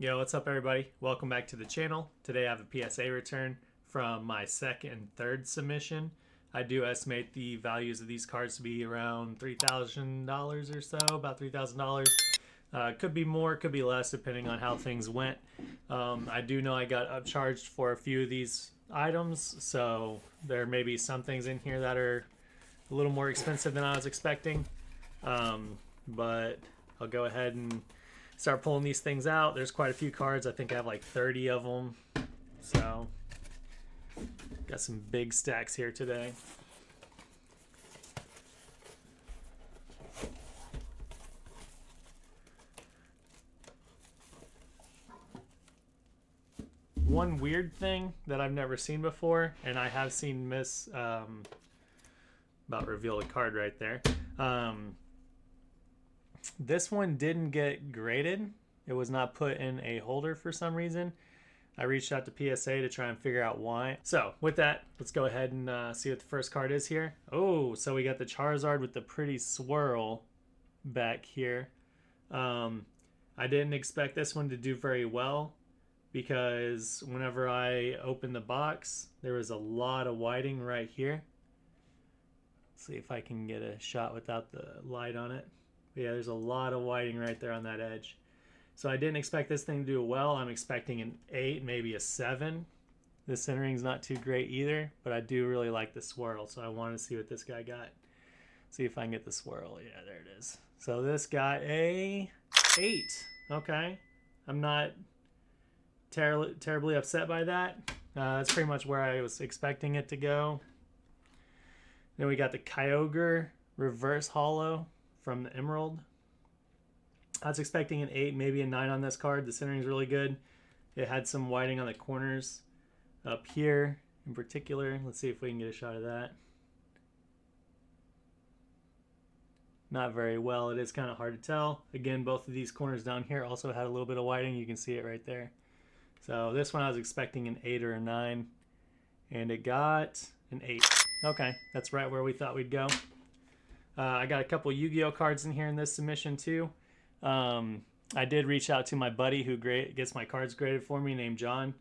Yo, what's up everybody? Welcome back to the channel. Today I have a PSA return from my second and third submission. I do estimate the values of these cards to be around $3,000 or so, about $3,000. Could be more, could be less, depending on how things went. I do know I got upcharged for a few of these items, so there may be some things in here that are a little more expensive than I was expecting. But I'll go ahead and start pulling these things out. There's quite a few cards. I think I have like 30 of them. So, got some big stacks here today. One weird thing that I've never seen before, and I have seen Miss about reveal a card right there. This one didn't get graded. It was not put in a holder for some reason. I reached out to PSA to try and figure out why. So with that, let's go ahead and see what the first card is here. Oh, so we got the Charizard with the pretty swirl back here. I didn't expect this one to do very well because whenever I opened the box, there was a lot of whiting right here. Let's see if I can get a shot without the light on it. But yeah, there's a lot of whiting right there on that edge. So I didn't expect this thing to do well. I'm expecting an 8, maybe a 7. The centering's not too great either, but I do really like the swirl, so I want to see what this guy got. See if I can get the swirl. Yeah, there it is. So this got a 8. Okay. I'm not terribly upset by that. That's pretty much where I was expecting it to go. Then we got the Kyogre reverse holo from the Emerald. I was expecting an 8, maybe a 9 on this card. The centering is really good. It had some whiting on the corners up here in particular. Let's see if we can get a shot of that. Not very well. It is kind of hard to tell. Again, both of these corners down here also had a little bit of whiting. You can see it right there. So this one I was expecting an 8 or a 9. And it got an 8. Okay, that's right where we thought we'd go. I got a couple Yu-Gi-Oh cards in here in this submission too. I did reach out to my buddy who gets my cards graded for me, named John.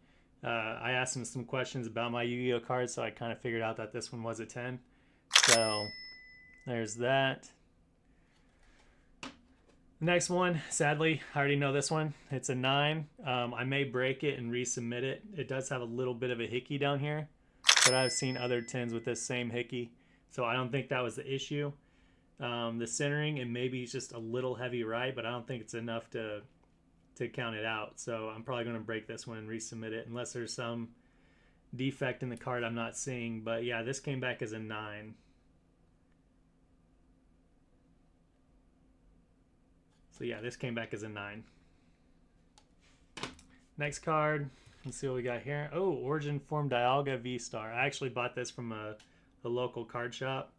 I asked him some questions about my Yu-Gi-Oh cards, so I kind of figured out that this one was a 10. So there's that. The next one, sadly, I already know this one. It's a 9. I may break it and resubmit it. It does have a little bit of a hickey down here, but I've seen other 10s with this same hickey, so I don't think that was the issue. The centering, and maybe just a little heavy right, but I don't think it's enough to count it out. So I'm probably going to break this one and resubmit it unless there's some defect in the card I'm not seeing. But yeah, this came back as a 9. So yeah, this came back as a 9. Next card, let's see what we got here. Oh, Origin Form Dialga V-Star. I actually bought this from a local card shop.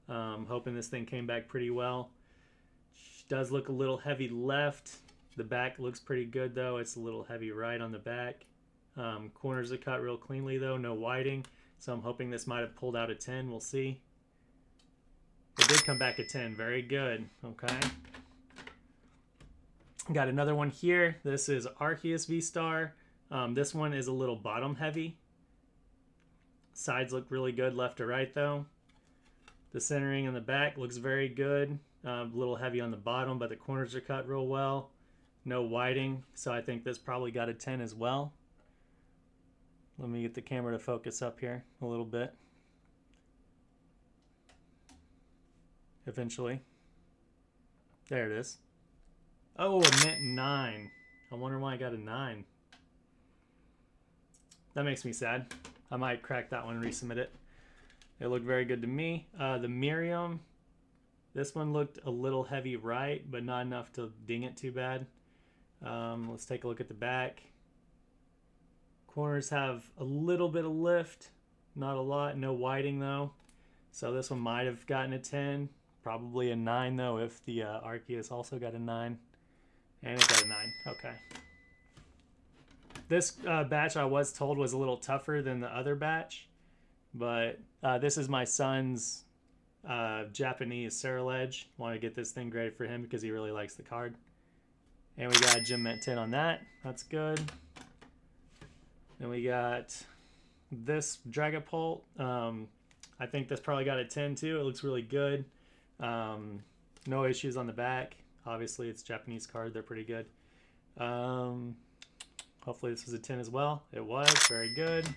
Hoping this thing came back pretty well. Does look a little heavy left. The back looks pretty good though. It's a little heavy right on the back. Corners are cut real cleanly though, no whiting. So I'm hoping this might have pulled out a 10. We'll see. It did come back a 10. Very good. Okay. Got another one here. This is Arceus V-Star. This one is a little bottom heavy. Sides look really good left to right though. The centering in the back looks very good. A little heavy on the bottom, but the corners are cut real well. No whiting, so I think this probably got a 10 as well. Let me get the camera to focus up here a little bit. Eventually. There it is. Oh, it meant 9. I wonder why I got a 9. That makes me sad. I might crack that one and resubmit it. It looked very good to me. The Miriam, this one looked a little heavy right, but not enough to ding it too bad. Let's take a look at the back. Corners have a little bit of lift, not a lot, no whiting though. So this one might have gotten a 10, probably a 9 though if the Arceus also got a 9. And it got a 9, okay. This batch I was told was a little tougher than the other batch. But this is my son's Japanese Ceruledge. Want to get this thing graded for him because he really likes the card. And we got Gem Mint 10 on that. That's good. And we got this Dragapult. I think this probably got a 10 too. It looks really good. No issues on the back. Obviously, it's a Japanese card. They're pretty good. Hopefully this was a 10 as well. It was. Very good.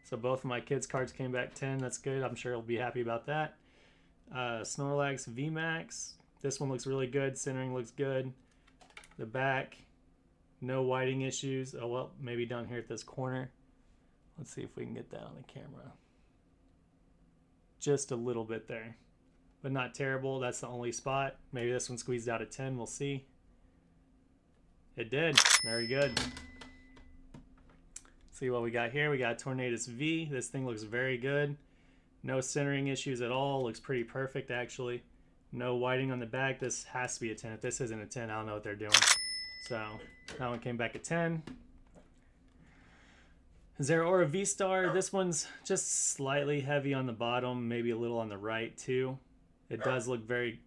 So both of my kids' cards came back 10. That's good. I'm sure he'll be happy about that. Snorlax VMAX. This one looks really good. Centering looks good. The back, no whiting issues. Oh, well, maybe down here at this corner. Let's see if we can get that on the camera. Just a little bit there, but not terrible. That's the only spot. Maybe this one squeezed out a 10. We'll see. It did. Very good. See what we got here. We got Tornadus V. This thing looks very good. No centering issues at all. Looks pretty perfect, actually. No whiting on the back. This has to be a 10. If this isn't a 10, I don't know what they're doing. So that one came back a 10. Zeraora V-Star. This one's just slightly heavy on the bottom, maybe a little on the right too. It does look very...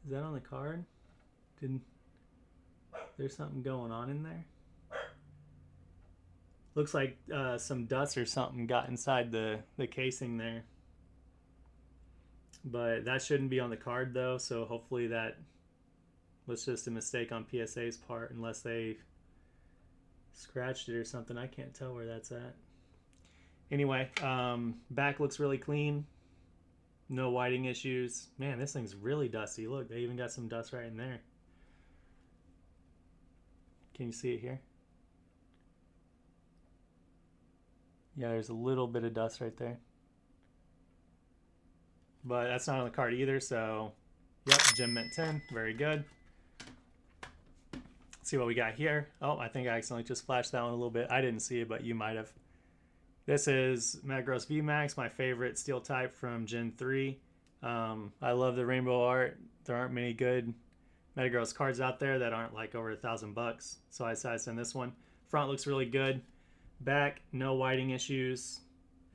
Is that on the card? There's something going on in there? Looks like some dust or something got inside the casing there. But that shouldn't be on the card though, so hopefully that was just a mistake on PSA's part, unless they scratched it or something. I can't tell where that's at. Anyway, back looks really clean. No whiting issues. Man, this thing's really dusty. Look, they even got some dust right in there. Can you see it here? Yeah, there's a little bit of dust right there. But that's not on the card either, so yep, Gem Mint 10, very good. Let's see what we got here. Oh, I think I accidentally just flashed that one a little bit. I didn't see it, but you might have. This is Metagross VMAX, my favorite steel type from Gen 3. I love the rainbow art. There aren't many good Metagross cards out there that aren't like over $1,000, so I decided to send this one. Front looks really good. Back, no whiting issues.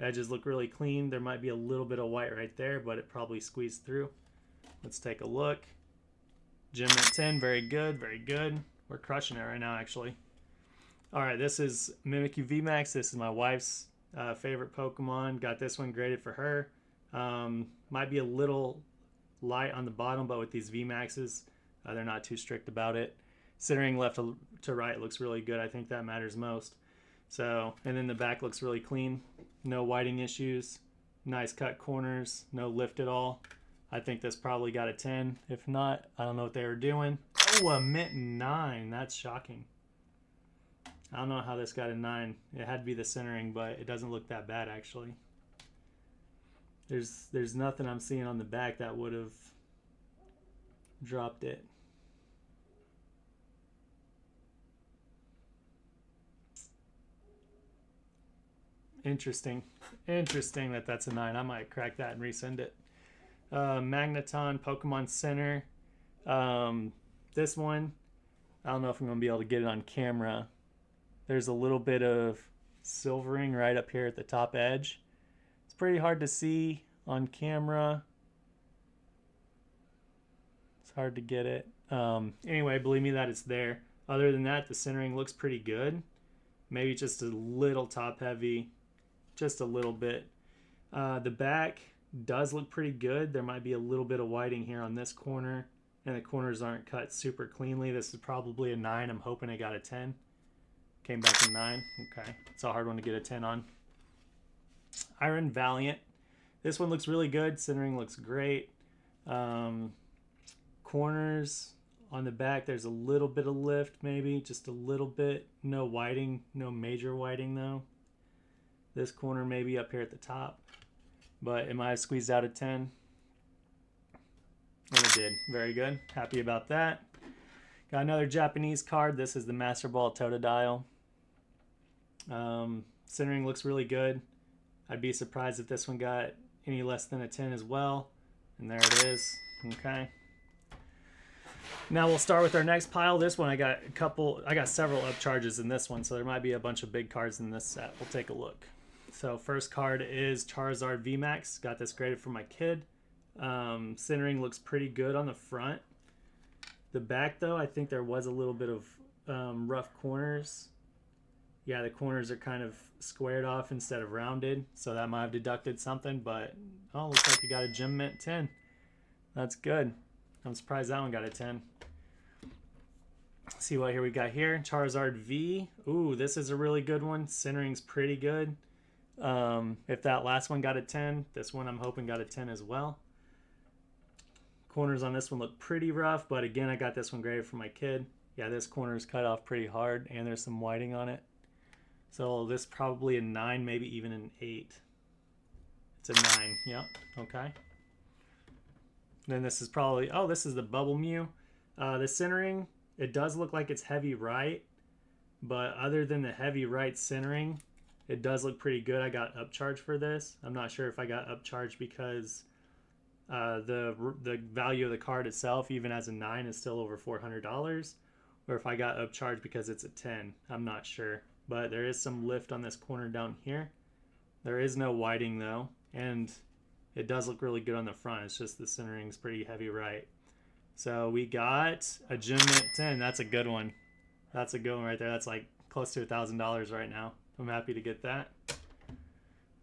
Edges look really clean. There might be a little bit of white right there, but it probably squeezed through. Let's take a look. Gem Mint 10, very good, very good. We're crushing it right now, actually. All right, this is Mimikyu VMAX. This is my wife's favorite Pokemon. Got this one graded for her. Might be a little light on the bottom, but with these VMAXs, they're not too strict about it. Centering left to right looks really good. I think that matters most. So, and then the back looks really clean. No whiting issues. Nice cut corners. No lift at all. I think this probably got a 10. If not, I don't know what they were doing. Oh, a Mint 9. That's shocking. I don't know how this got a 9. It had to be the centering, but it doesn't look that bad, actually. There's nothing I'm seeing on the back that would have dropped it. Interesting that that's a 9. I might crack that and resend it. Magneton Pokemon Center. This one, I don't know if I'm gonna be able to get it on camera. There's a little bit of silvering right up here at the top edge. It's pretty hard to see on camera. It's hard to get it. Anyway, believe me that it's there. Other than that, the centering looks pretty good. Maybe just a little top heavy. Just a little bit. The back does look pretty good. There might be a little bit of whiting here on this corner, and the corners aren't cut super cleanly. This is probably a 9. I'm hoping it got a 10. Came back a 9. Okay, it's a hard one to get a 10 on. Iron Valiant. This one looks really good. Centering looks great. Corners on the back, there's a little bit of lift, maybe just a little bit. No whiting, no major whiting though. This corner maybe up here at the top, but it might have squeezed out a 10. And it did. Very good. Happy about that. Got another Japanese card. This is the Master Ball Totodile. Centering looks really good. I'd be surprised if this one got any less than a 10 as well. And there it is. Okay. Now we'll start with our next pile. This one I got several upcharges in this one, so there might be a bunch of big cards in this set. We'll take a look. So first card is Charizard VMAX. Got this graded for my kid. Centering looks pretty good on the front. The back though, I think there was a little bit of rough corners. Yeah, the corners are kind of squared off instead of rounded, so that might have deducted something, but oh, looks like you got a Gem Mint 10. That's good. I'm surprised that one got a 10. Let's see what here we got here. Charizard V. Ooh, this is a really good one. Centering's pretty good. If that last one got a 10, this one I'm hoping got a 10 as well. Corners on this one look pretty rough, but again, I got this one graded for my kid. Yeah, this corner is cut off pretty hard, and there's some whiting on it. So this probably a 9, maybe even an 8. It's a 9, yep, okay. Then this is probably, oh, this is the Bubble Mew. The centering, it does look like it's heavy right, but other than the heavy right centering, it does look pretty good. I got upcharged for this. I'm not sure if I got upcharged because the value of the card itself, even as a 9, is still over $400, or if I got upcharged because it's a 10. I'm not sure. But there is some lift on this corner down here. There is no whiting though, and it does look really good on the front. It's just the centering's pretty heavy right. So we got a Gem Mint 10. That's a good one. That's a good one right there. That's like close to $1,000 right now. I'm happy to get that.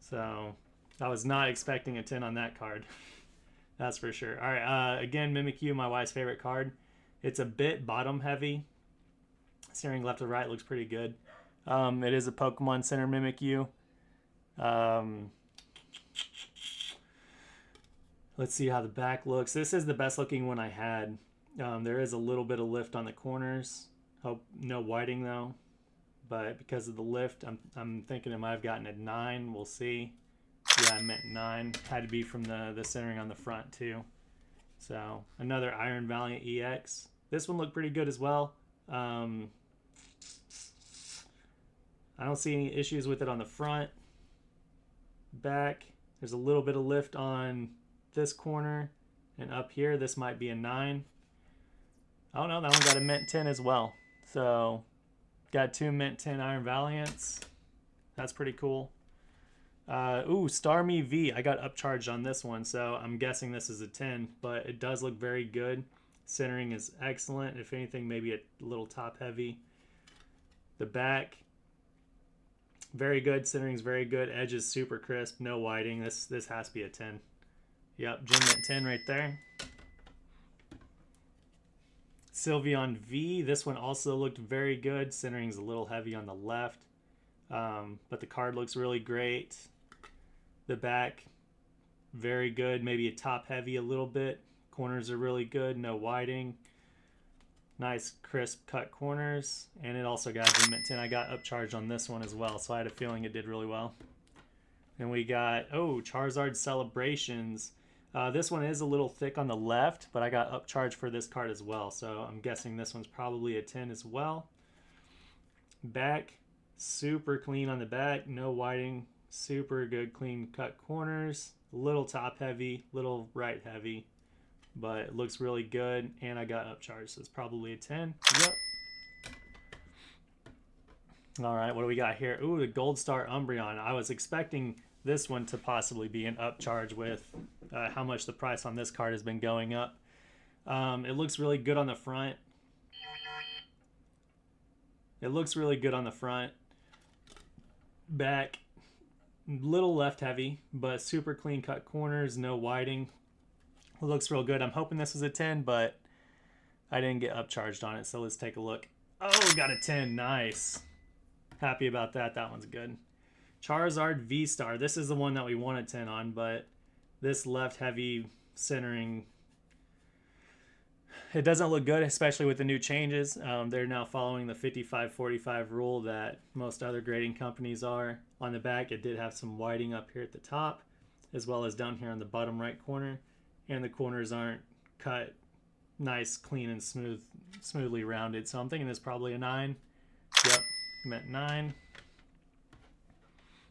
So I was not expecting a 10 on that card. That's for sure. All right, again, Mimikyu, my wife's favorite card. It's a bit bottom heavy. Steering left to right looks pretty good. It is a Pokemon Center Mimikyu. Let's see how the back looks. This is the best looking one I had. There is a little bit of lift on the corners. Hope no whiting though. But because of the lift, I'm thinking it might have gotten a 9. We'll see. Yeah, I meant 9. Had to be from the centering on the front too. So another Iron Valiant EX. This one looked pretty good as well. I don't see any issues with it on the front. Back, there's a little bit of lift on this corner, and up here this might be a 9. Oh no, that one got a Mint 10 as well. So got 2 Mint 10 Iron Valiants. That's pretty cool. Ooh, Starmie V. I got upcharged on this one, so I'm guessing this is a 10, but it does look very good. Centering is excellent. If anything, maybe a little top heavy. The back, very good. Centering's very good. Edge is super crisp. No whiting. This has to be a 10. Yep, Gem Mint 10 right there. Sylveon V. This one also looked very good. Centering's a little heavy on the left, but the card looks really great. The back, very good. Maybe a top heavy a little bit. Corners are really good. No whiting. Nice crisp cut corners, and it also got Gem Mint 10. I got upcharged on this one as well, so I had a feeling it did really well. And we got, oh, Charizard Celebrations. This one is a little thick on the left, but I got upcharged for this card as well, so I'm guessing this one's probably a 10 as well. Back, super clean on the back, no whiting, super good clean cut corners, little top heavy, little right heavy, but it looks really good, and I got upcharged, so it's probably a 10. Yep. All right, what do we got here? Ooh, the Gold Star Umbreon. I was expecting this one to possibly be an upcharge with how much the price on this card has been going up. It looks really good on the front. It looks really good on the front. Back, little left heavy, but super clean cut corners, no whiting. It looks real good. I'm hoping this is a 10, but I didn't get upcharged on it, so let's take a look. Oh, got a 10. Nice. Happy about that. That one's good. Charizard V-Star. This is the one that we want a 10 on, but this left heavy centering, it doesn't look good, especially with the new changes. They're now following the 55-45 rule that most other grading companies are. On the back, it did have some whiting up here at the top, as well as down here on the bottom right corner. And the corners aren't cut nice, clean, and smoothly rounded. So I'm thinking this is probably a 9. Yep, meant 9.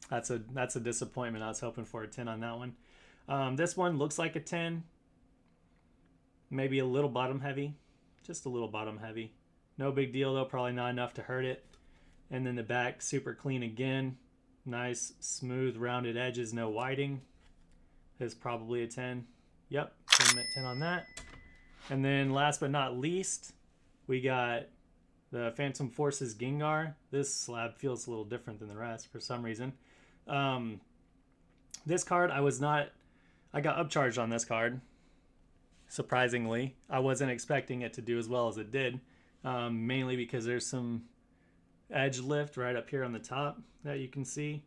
That's a disappointment. I was hoping for a 10 on that one. This one looks like a 10. Maybe a little bottom heavy. Just a little bottom heavy. No big deal though. Probably not enough to hurt it. And then the back, super clean again. Nice, smooth, rounded edges. No whiting. Is probably a 10. Yep, 10 on that. And then last but not least, we got the Phantom Forces Gengar. This slab feels a little different than the rest for some reason. This card, I got upcharged on this card. Surprisingly, I wasn't expecting it to do as well as it did. Mainly because there's some edge lift right up here on the top that you can see.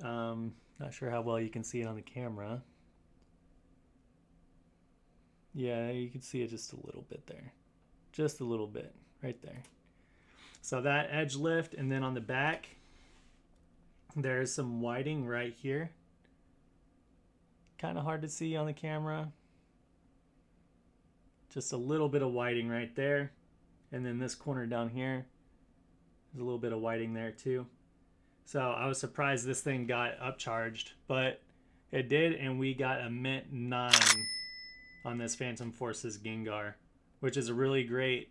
Not sure how well you can see it on the camera. Yeah, you can see it just a little bit there. Just a little bit right there. So that edge lift, and then on the back, there's some whiting right here. Kind of hard to see on the camera. Just a little bit of whiting right there. And then this corner down here, there's a little bit of whiting there too. So I was surprised this thing got upcharged, but it did, and we got a mint 9 on this Phantom Forces Gengar, which is a really great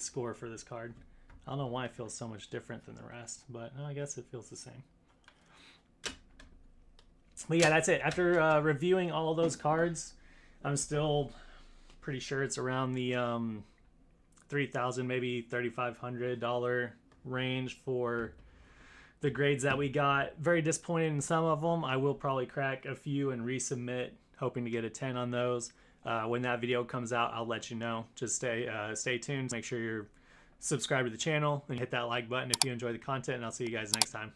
score for this card. I don't know why it feels so much different than the rest, but I guess it feels the same. But yeah, that's it. After reviewing all of those cards, I'm still pretty sure it's around the $3,000, maybe $3,500 range for the grades that we got. Very disappointed in some of them. I will probably crack a few and resubmit, hoping to get a 10 on those. When that video comes out, I'll let you know. Just stay tuned. Make sure you're subscribed to the channel and hit that like button if you enjoy the content, and I'll see you guys next time.